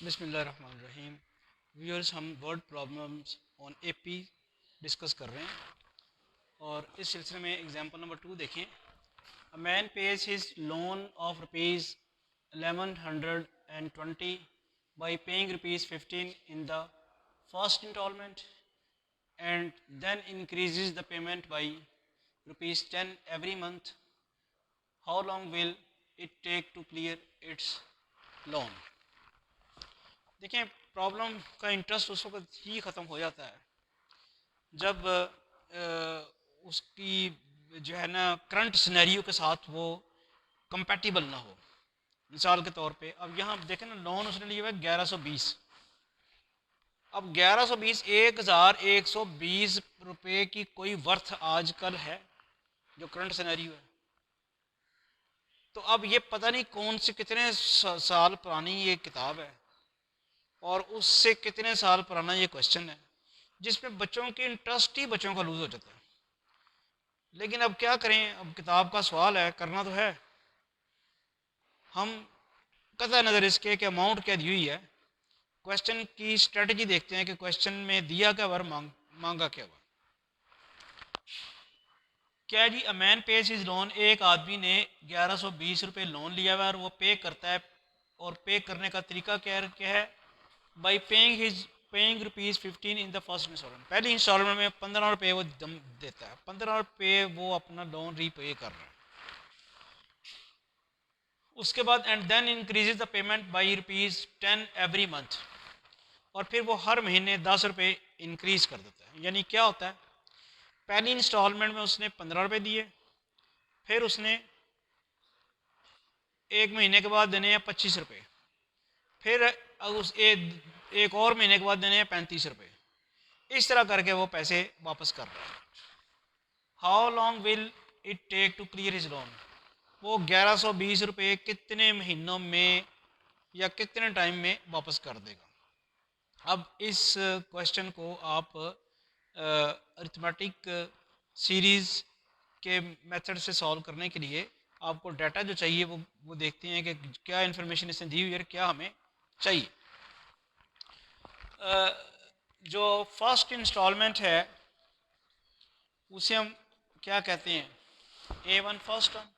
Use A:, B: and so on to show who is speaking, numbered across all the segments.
A: बिस्मिल्लाहिर्रहमानिर्रहीम। व्यूअर्स, हम word problems on AP discuss कर रहे हैं और इस सिलसिले में एग्जांपल नंबर 2 देखें। अ man pays his loan of rupees 1120 by paying rupees 15 in the first installment and then increases the payment by rupees 10 every month. How long will it take to clear its loan? देखें, problem का interest उस वक्त ही ख़त्म हो जाता है जब उसकी जो है ना करंट सिनेरियो के साथ वो कंपैटिबल ना हो। मिसाल के तौर पे अब यहाँ देखें ना, लोन उसने लिया हुआ है 1120। अब 1120 1120 रुपये की कोई वर्थ आजकल है जो करंट सिनेरियो है? तो अब ये पता नहीं कौन से कितने साल पुरानी ये किताब है और उससे कितने साल पुराना ये क्वेश्चन है जिसमें बच्चों की इंटरेस्ट ही बच्चों का लूज हो जाता है। लेकिन अब क्या करें, अब किताब का सवाल है, करना तो है। हम कतई नज़र इसके कि अमाउंट क्या दी हुई है, क्वेश्चन की स्ट्रेटजी देखते हैं कि क्वेश्चन में दिया क्या हुआ, मांगा क्या हुआ। क्या जी, a man pays his loan, एक आदमी ने 1120 रुपये लोन लिया हुआ है और वो पे करता है। और पे करने का तरीका क्या है? By paying rupees 15 in the first installment. पहली इंस्टॉलमेंट में 15 रुपये वो दम देता है, 15 रुपये वो अपना लोन रीपे कर रहा है। उसके बाद and then increases the payment by rupees 10 every month. और फिर वो हर महीने 10 रुपये इंक्रीज कर देता है। यानी क्या होता है, पहली इंस्टॉलमेंट में उसने 15 रुपये दिए, फिर उसने एक महीने के बाद देने हैं 25 रुपये, फिर एक और महीने के बाद देने हैं 35 रुपये। इस तरह करके वो पैसे वापस कर रहा है। How long will it take to clear his loan? वो 1120 रुपये कितने महीनों में या कितने टाइम में वापस कर देगा? अब इस क्वेश्चन को आप अरिथमेटिक सीरीज़ के मेथड से सॉल्व करने के लिए आपको डाटा जो चाहिए वो देखते हैं कि क्या इन्फॉर्मेशन इसने दी हुई है, क्या हमें चाहिए। जो फर्स्ट इंस्टॉलमेंट है उसे हम क्या कहते हैं, A1 फर्स्ट टर्म।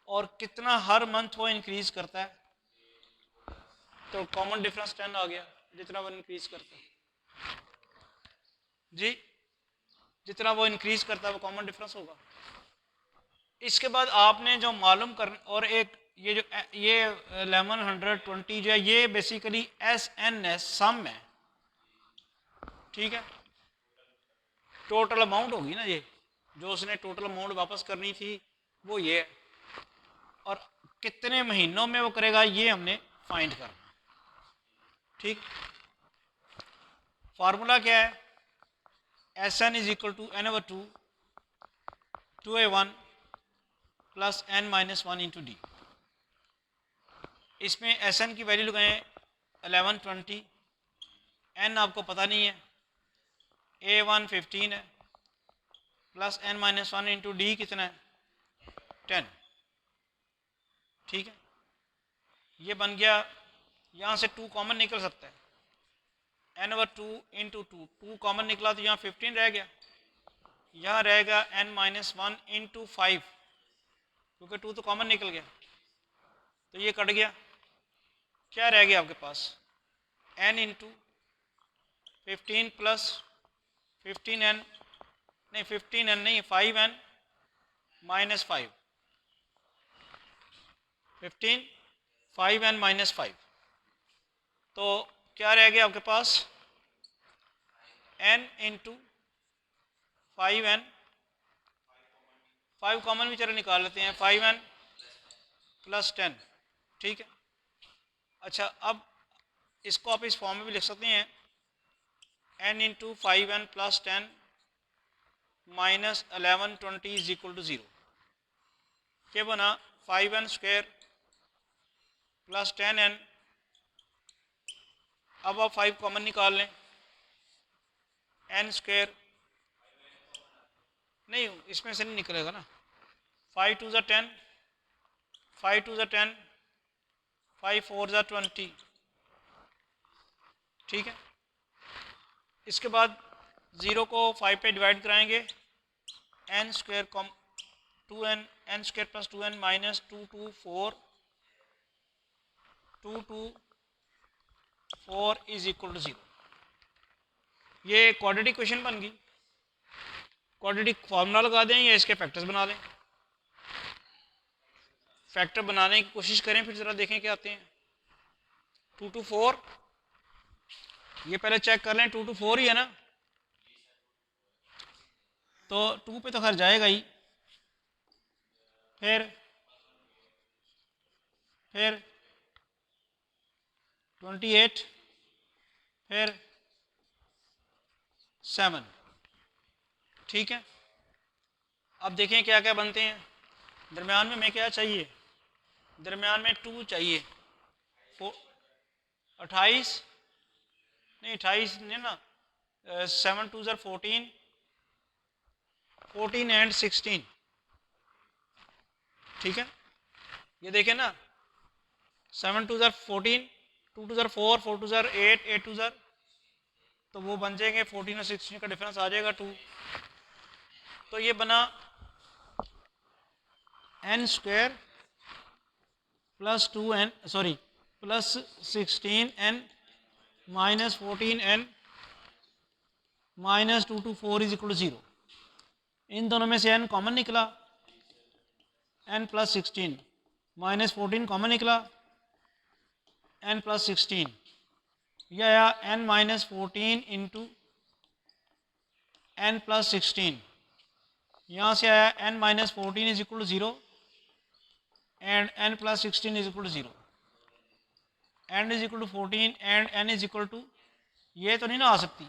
A: और कितना हर मंथ वो इंक्रीज करता है, तो कॉमन डिफरेंस 10 आ गया। जितना वो इंक्रीज करता है जी, जितना वो इंक्रीज करता है वो कॉमन डिफरेंस होगा। इसके बाद आपने जो मालूम कर, और एक ये जो ये 1120 जो है ये बेसिकली SNS सम है, ठीक है। टोटल अमाउंट होगी ना, ये जो उसने टोटल अमाउंट वापस करनी थी वो ये है। और कितने महीनों में वो करेगा ये हमने फाइंड करना, ठीक। फार्मूला क्या है, SN is equal to N/2 2A1 plus N-1 into d. इसमें SN की वैल्यू लगाएं 1120, N आपको पता नहीं है, A1 15 है, प्लस N-1 इंटू डी कितना है 10, ठीक है। ये बन गया, यहाँ से 2 कॉमन निकल सकता है, N/2 इंटू 2 कॉमन निकला तो यहाँ 15 रह गया, यहाँ रहेगा N-1 इंटू 5, क्योंकि 2 तो कॉमन निकल गया, तो ये कट गया। क्या रह गया आपके पास, N इंटू 15 प्लस 15N, नहीं 15N नहीं 5N माइनस 5, 15 5N माइनस 5। तो क्या रह गया आपके पास, N इंटू 5N, 5 कॉमन भी चलो निकाल लेते हैं, 5N प्लस 10, ठीक है। अच्छा, अब इसको आप इस फॉर्म में भी लिख सकते हैं, N into 5N plus 10 minus 1120 is equal to 0। क्या बना, 5N स्क्वायर प्लस 10N। अब आप 5 कॉमन निकाल लें, N स्क्वायर नहीं, इसमें से नहीं निकलेगा ना, 5 2 ज़ा 10, 5 2 ज़ा 10, 5 4 ज़ा 20, ठीक है। इसके बाद 0 को 5 पे डिवाइड कराएंगे, एन स्क्वायर कॉम 2n, n square plus 2n minus 224 is equal to 0। ये क्वाड्रेटिक क्वेश्चन बन गई। क्वाड्रेटिक फार्मूला लगा दें या इसके फैक्टर्स बना लें? फैक्टर बनाने की कोशिश करें, फिर ज़रा देखें क्या आते हैं। 2 to 4, ये पहले चेक कर लें 2 to 4 ही है ना, तो 2 पे तो खैर जाएगा ही। फिर 28, फिर 7। ठीक है। अब देखें क्या क्या बनते हैं। दरमियान में क्या चाहिए? दरमियान में 2 चाहिए। 28 नहीं, 28 नहीं ना, 7 2 ज़र 14, 14 एंड 16। ठीक है, ये देखें ना, 7 2 ज़र 14, 2 2 ज़र 4, 4 2 ज़र 8, 8 2 ज़र, तो वो बन जाएंगे 14 और 16 का डिफरेंस आ जाएगा 2। तो ये बना n square plus 2n, sorry plus 16n minus 14n minus 2 to 4 is equal to 0। इन दोनों में से n कॉमन निकला, n प्लस 16 माइनस 14 कॉमन निकला, n प्लस 16, यह आया n minus 14 into n plus 16। यहाँ से आया n minus 14 is equal to 0 and n plus 16 is equal to 0। n is equal to 14 and n is equal to, ये तो नहीं ना आ सकती,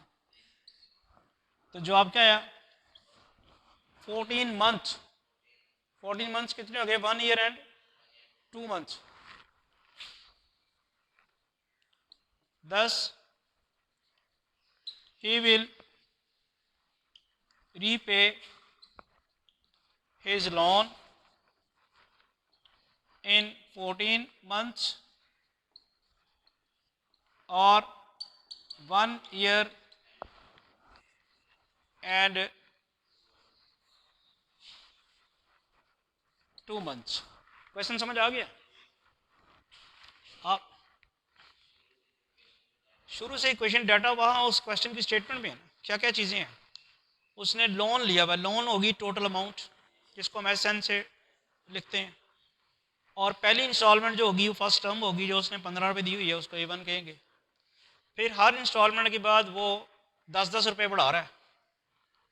A: तो जवाब क्या आया? 14 मंथ। 14 मंथ्स कितने हो गए? 1 year and 2 months. 10 he will repay his loan in 14 months or 1 year and 2 months। Question समझ आ गया? आप शुरू से ही क्वेश्चन डाटा वहाँ उस क्वेश्चन की स्टेटमेंट में है ना, क्या क्या चीज़ें हैं। उसने लोन लिया हुआ, लोन होगी टोटल अमाउंट, जिसको हम SN से लिखते हैं, और पहली इंस्टॉलमेंट जो होगी वो फर्स्ट टर्म होगी, जो उसने 15 रुपये दी हुई है, उसको A1 कहेंगे। फिर हर इंस्टॉलमेंट के बाद वो 10-10 रुपये बढ़ा रहा है,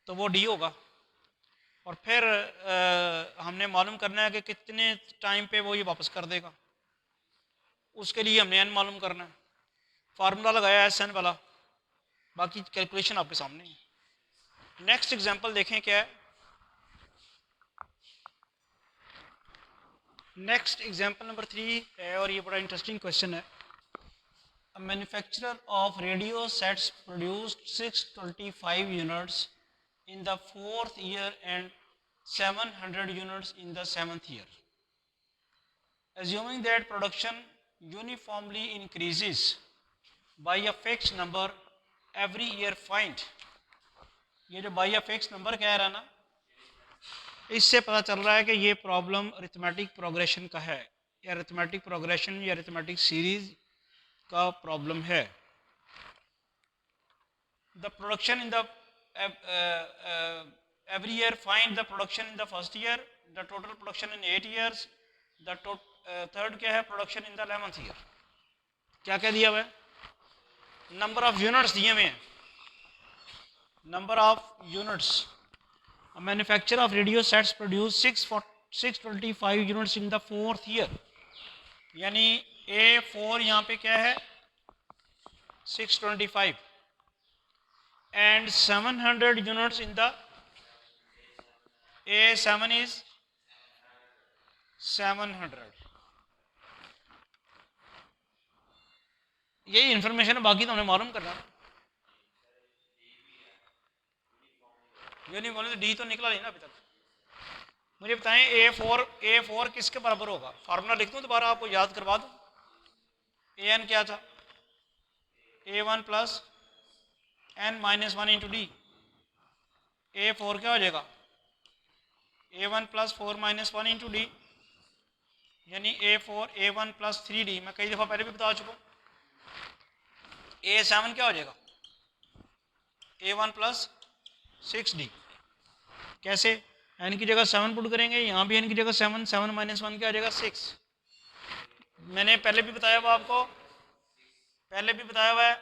A: तो वो D होगा। और फिर हमने मालूम करना है कि कितने टाइम पे वो ये वापस कर देगा, उसके लिए हमने N मालूम करना है। फार्मूला लगाया SN वाला, बाकी कैलकुलेशन आपके सामने है। नेक्स्ट एग्जांपल देखें क्या है। नेक्स्ट एग्जांपल नंबर 3 है, और ये बड़ा इंटरेस्टिंग क्वेश्चन है। A manufacturer of radio sets produced 625 units in the 4th year and 700 units in the 7th year. Assuming that production uniformly increases by a fixed number every year, find। ये जो by a fixed number कह रहा है ना, इससे पता चल रहा है कि ये प्रॉब्लम अरिथमेटिक प्रोग्रेशन का है, या अरिथमेटिक प्रोग्रेशन या अरिथमेटिक सीरीज का प्रॉब्लम है। The production in the every year, find the production in the first year, the total production in 8 years, the third क्या है, production in the 11th year। क्या क्या दिया हुआ है? नंबर ऑफ यूनिट्स दिए हुए हैं, number of units. A manufacturer of radio sets produced 625 units in the 4th year, यानी A4 यहाँ पे क्या है 625 and 700 units in the A7 is 700। यही इंफॉर्मेशन है, बाकी तो हमने मालूम करना। यूनिफॉर्म डी तो निकला नहीं ना अभी तक। मुझे बताएं A4 किसके बराबर होगा? फार्मूला लिख दूं दोबारा, आपको याद करवा दूं। AN क्या था? A1 plus n minus one into D, A4 क्या हो जाएगा A1 plus 4 minus one into D, यानी A4 A1 प्लस 3D। मैं कई दफ़ा पहले भी बता चुका हूँ। A7 क्या हो जाएगा A1 प्लस 6D। कैसे, n की जगह 7 पुट करेंगे, यहाँ भी n की जगह 7, 7 माइनस वन क्या हो जाएगा 6। मैंने पहले भी बताया हुआ आपको, पहले भी बताया हुआ है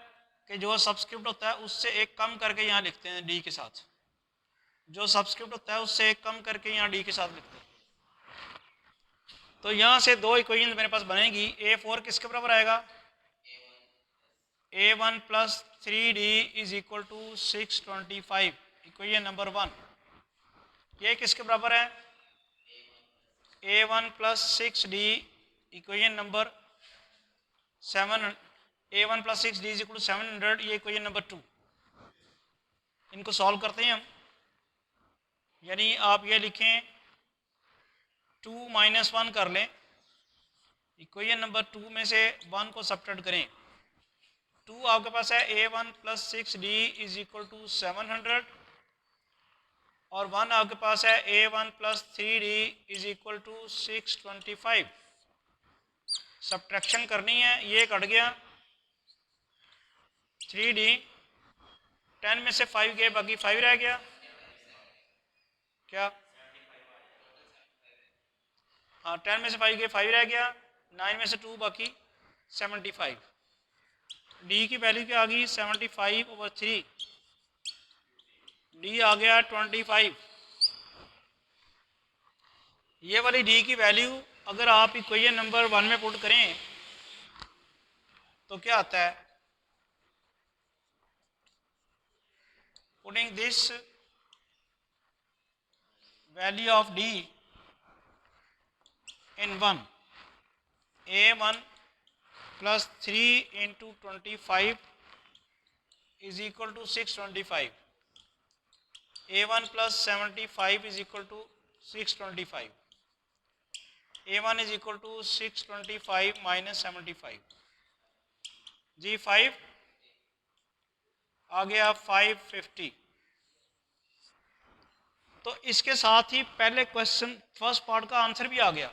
A: कि जो सब्सक्रिप्ट होता है उससे एक कम करके यहाँ लिखते हैं डी के साथ, जो सब्सक्रिप्ट होता है उससे एक कम करके यहाँ डी के साथ लिखते हैं। तो यहाँ से दो इक्वेशन मेरे पास बनेगी। A4 किसके बराबर आएगा A1 plus 3D is equal to 625, equation number 1। ये किसके बराबर है A1 plus 6D, equation number 7। A1 plus 6D is equal to 700, ये इक्वेशन नंबर 2। इनको सॉल्व करते हैं हम, यानी आप ये लिखें 2 माइनस 1 कर लें, इक्वेशन नंबर 2 में से 1 को सब्ट्रैक्ट करें। 2 आपके पास है A1 plus 6D is equal to 700, और 1 आपके पास है A1 plus 3D is equal to 625। Subtraction करनी है, ये कट गया 3D, 10 में से 5 गए, बाकी 5 रह गया। क्या, हाँ 10 में से 5 गए, 5 रह गया, 9 में से 2 बाकी 75। डी की वैल्यू क्या आ गई 75/3, डी आ गया 25। ये वाली डी की वैल्यू अगर आप इक्वेशन नंबर 1 में पुट करें तो क्या आता है, putting this value of d in 1, A1 plus 3 into 25 is equal to 625, A1 plus 75 is equal to 625, A1 is equal to 625 minus 75 जी, 5 आ गया 550। तो इसके साथ ही पहले क्वेश्चन फर्स्ट पार्ट का आंसर भी आ गया।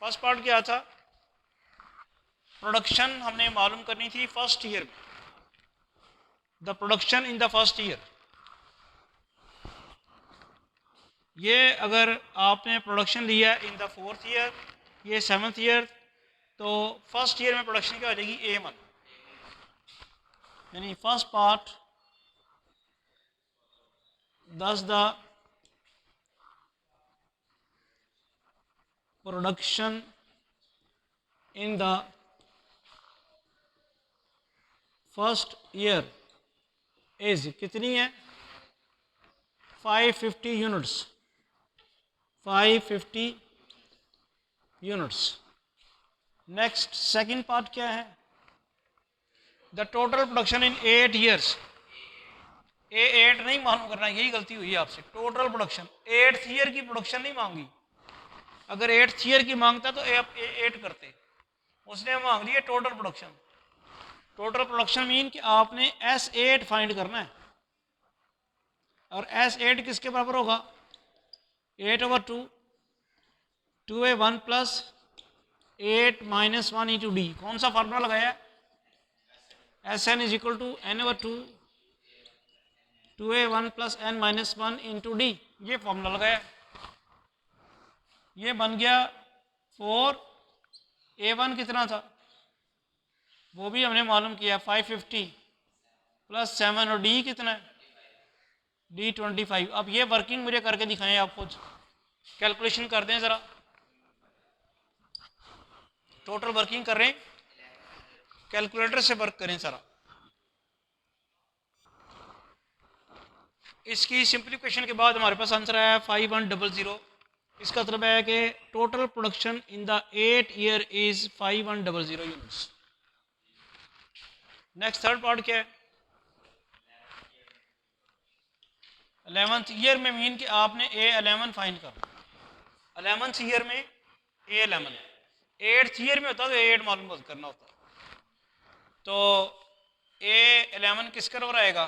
A: फर्स्ट पार्ट क्या था, प्रोडक्शन हमने मालूम करनी थी फर्स्ट ईयर में, the production in the first year. ये अगर आपने प्रोडक्शन लिया इन द 4th ईयर, ये 7th ईयर, तो फर्स्ट ईयर में प्रोडक्शन क्या हो जाएगी A1, यानी first part thus the production in the first year is कितनी है 550 units, 550 units. Next second part क्या है, the total production in 8 years. A8 नहीं मालूम करना, यही गलती हुई है आपसे। टोटल प्रोडक्शन 8th ईयर की प्रोडक्शन नहीं मांगी, अगर 8th ईयर की मांगता तो A8 करते, उसने मांग लिया total production. Total production mean कि आपने S8 फाइंड करना है, और S8 किसके बराबर होगा 8/2, 2A1 plus 8 minus 1 into D. कौन सा फार्मूला लगाया, Sn is equal to n/2 2A1 plus n minus 1 into d, ये फॉर्मूला लगाया। ये बन गया 4, A1 कितना था वो भी हमने मालूम किया 550 प्लस 7, और डी कितना है डी 25। अब ये वर्किंग मुझे करके दिखाएं, आप खुद कैलकुलेशन कर दें ज़रा, टोटल वर्किंग कर रहे हैं, कैलकुलेटर से वर्क करें ज़रा। इसकी सिंप्लीफिकेशन के बाद हमारे पास आंसर आया 5100। इसका मतलब है कि total production in the 8 year is 5100 units. Next third part क्या है, 11th ईयर में मीन कि आपने A11 फाइंड करना। 11th ईयर में A11, 8th ईयर में होता तो A8 मालूम करना होता। तो A11 किसके बराबर आएगा?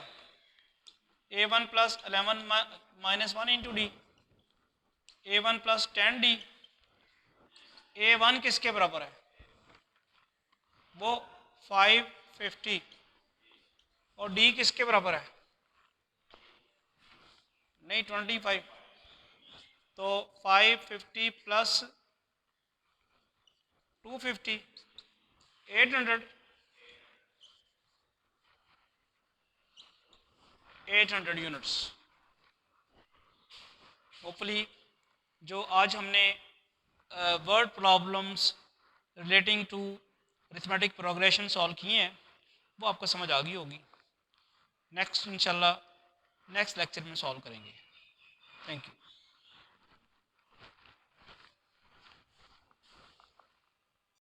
A: A1 plus 11 minus 1 into D, A1 plus 10 D. A1 किसके बराबर है? वो 550। और डी किसके बराबर है? नहीं 25। तो 550 प्लस 250 800 यूनिट्स। होपफुली जो आज हमने word problems relating to arithmetic progression solve किए हैं वो आपको समझ आ गई होगी। नेक्स्ट इंशाल्लाह नेक्स्ट लेक्चर में सॉल्व करेंगे। Thank you.